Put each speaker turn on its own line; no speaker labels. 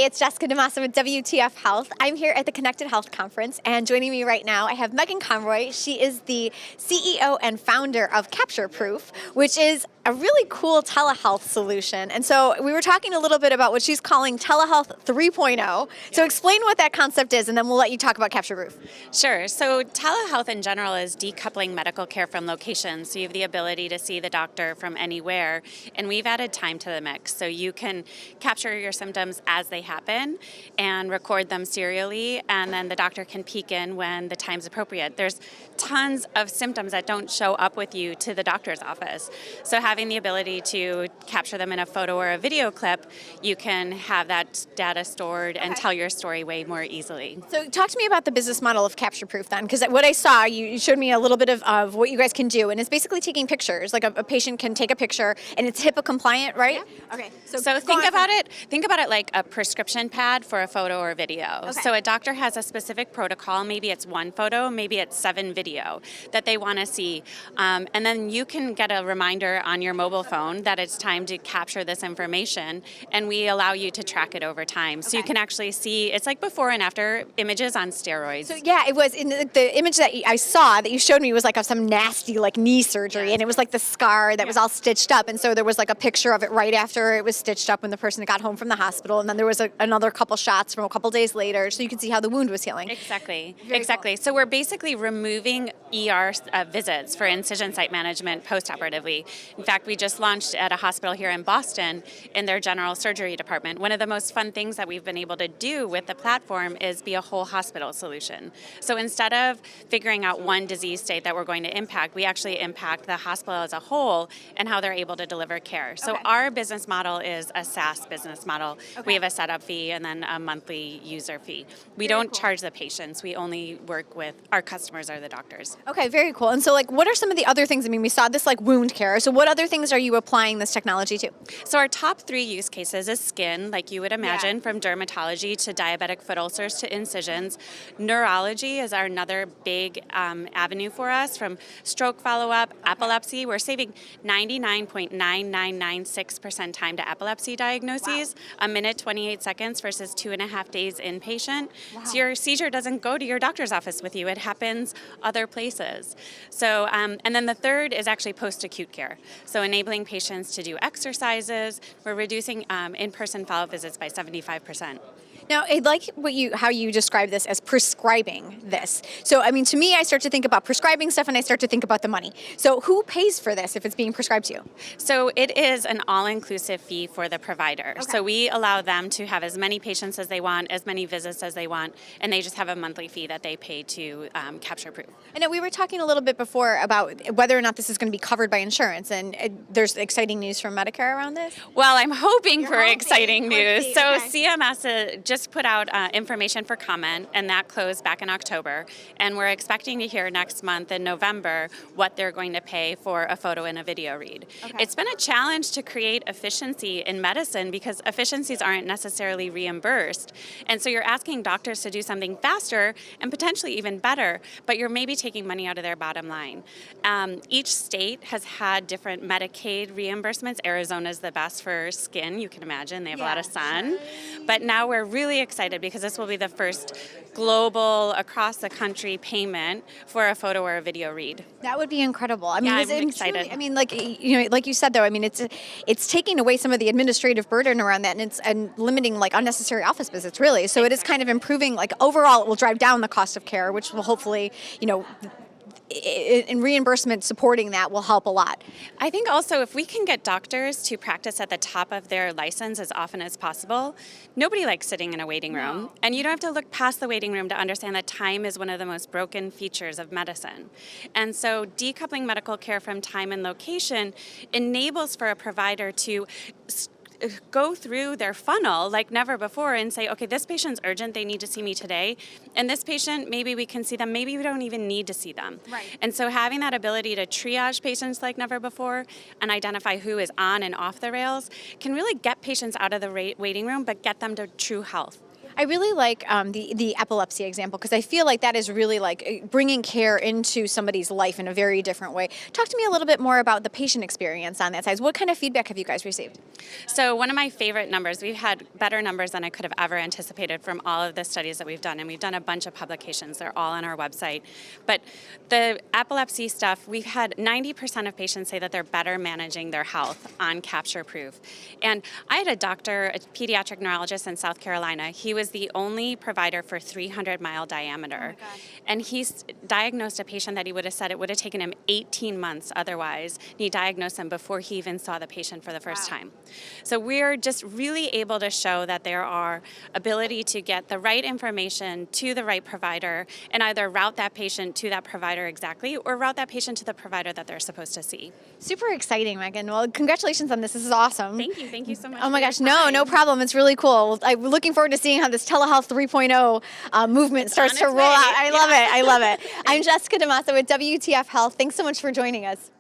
it's Jessica DeMassa with WTF Health. I'm here at the Connected Health Conference, and joining me right now, I have Megan Conroy. She is the CEO and founder of Capture Proof, which is a really cool telehealth solution. And so we were talking a little bit about what she's calling telehealth 3.0. So explain what that concept is, and then we'll let you talk about Capture Proof.
Sure. So telehealth in general is decoupling medical care from location. So you have the ability to see the doctor from anywhere, and we've added time to the mix. So you can capture your symptoms as they happen and record them serially, and then the doctor can peek in when the time's appropriate. There's tons of symptoms that don't show up with you to the doctor's office. So having the ability to capture them in a photo or a video clip, you can have that data stored and tell your story way more easily.
So talk to me about the business model of Capture Proof then, because what I saw, you showed me a little bit of what you guys can do, and it's basically taking pictures. Like a patient can take a picture, and it's HIPAA compliant, right?
Yeah.
Okay.
So think about it like a prescription pad for a photo or video.
Okay.
So a doctor has a specific protocol. Maybe it's one photo, maybe it's 7 video that they want to see, and then you can get a reminder on your mobile phone that it's time to capture this information, and we allow you to track it over time. So you can actually see, it's like before and after images on steroids.
So yeah, it was in the image that I saw that you showed me was like of some nasty like knee surgery, and it was like the scar that was all stitched up, and so there was like a picture of it right after it was stitched up when the person got home from the hospital, and then there was another couple shots from a couple days later, so you could see how the wound was healing.
Exactly.
Very
Exactly.
cool.
So we're basically removing ER visits for incision site management postoperatively. In fact, we just launched at a hospital here in Boston in their general surgery department. One of the most fun things that we've been able to do with the platform is be a whole hospital solution. So instead of figuring out one disease state that we're going to impact, we actually impact the hospital as a whole and how they're able to deliver care. So our business model is a SaaS business model. We have a setup fee and then a monthly user fee. We don't charge the patients. We only work with our customers are the doctors.
Okay, very cool. And so like what are some of the other things? I mean, we saw this like wound care. So what other things are you applying this technology to?
So our top 3 use cases is skin, like you would imagine, from dermatology to diabetic foot ulcers to incisions. Neurology is another big avenue for us, from stroke follow-up, epilepsy. We're saving 99.9996% time to epilepsy diagnoses, a minute 28 seconds versus 2.5 days inpatient. So your seizure doesn't go to your doctor's office with you. It happens other places. So, and then the third is actually post-acute care. So enabling patients to do exercises. We're reducing in-person follow-up visits by 75%.
Now, I like how you describe this as prescribing this. So, I mean, to me, I start to think about prescribing stuff, and I start to think about the money. So, who pays for this if it's being prescribed to you?
So it is an all-inclusive fee for the provider. So we allow them to have as many patients as they want, as many visits as they want, and they just have a monthly fee that they pay to Capture Proof.
I know we were talking a little bit before about whether or not this is going to be covered by insurance, and there's exciting news from Medicare around this.
Well, I'm hoping
You're
for
hoping.
exciting news.
See,
So
okay.
CMS just put out information for comment, and that closed back in October. And we're expecting to hear next month in November what they're going to pay for a photo and a video read. It's been a challenge to create efficiency in medicine because efficiencies aren't necessarily reimbursed. And so you're asking doctors to do something faster and potentially even better, but you're maybe taking money out of their bottom line. Each state has had different Medicaid reimbursements. Arizona's the best for skin, you can imagine. They have a lot of sun. But now we're really excited because this will be the first global, across the country payment for a photo or a video read.
That would be incredible. I mean,
Yeah,
is
I'm
it
excited.
Truly, I mean, like like you said though. I mean, it's taking away some of the administrative burden around that, and limiting like unnecessary office visits, really. So it is kind of improving. Like overall, it will drive down the cost of care, which will hopefully, in reimbursement supporting that will help a lot.
I think also if we can get doctors to practice at the top of their license as often as possible, nobody likes sitting in a waiting room. And you don't have to look past the waiting room to understand that time is one of the most broken features of medicine. And so decoupling medical care from time and location enables for a provider to go through their funnel like never before and say, okay, this patient's urgent, they need to see me today. And this patient, maybe we can see them, maybe we don't even need to see them.
Right.
And so having that ability to triage patients like never before and identify who is on and off the rails can really get patients out of the waiting room, but get them to true health.
I really like the epilepsy example because I feel like that is really like bringing care into somebody's life in a very different way. Talk to me a little bit more about the patient experience on that side. What kind of feedback have you guys received?
So one of my favorite numbers, we've had better numbers than I could have ever anticipated from all of the studies that we've done, and we've done a bunch of publications. They're all on our website. But the epilepsy stuff, we've had 90% of patients say that they're better managing their health on Capture Proof. And I had a doctor, a pediatric neurologist in South Carolina. He was the only provider for 300-mile diameter.
Oh my gosh.
And he's diagnosed a patient that he would have said it would have taken him 18 months otherwise. And he diagnosed him before he even saw the patient for the first time. So we're just really able to show that there are ability to get the right information to the right provider and either route that patient to that provider exactly or route that patient to the provider that they're supposed to see.
Super exciting, Megan. Well, congratulations on this. This is awesome.
Thank you. Thank you so much.
Oh my
for your
gosh, no
time.
problem. It's really cool. I'm looking forward to seeing how this telehealth 3.0 movement starts
on
to
its
roll
way.
out. I love it. I love it. I'm Jessica DeMassa with WTF Health. Thanks so much for joining us.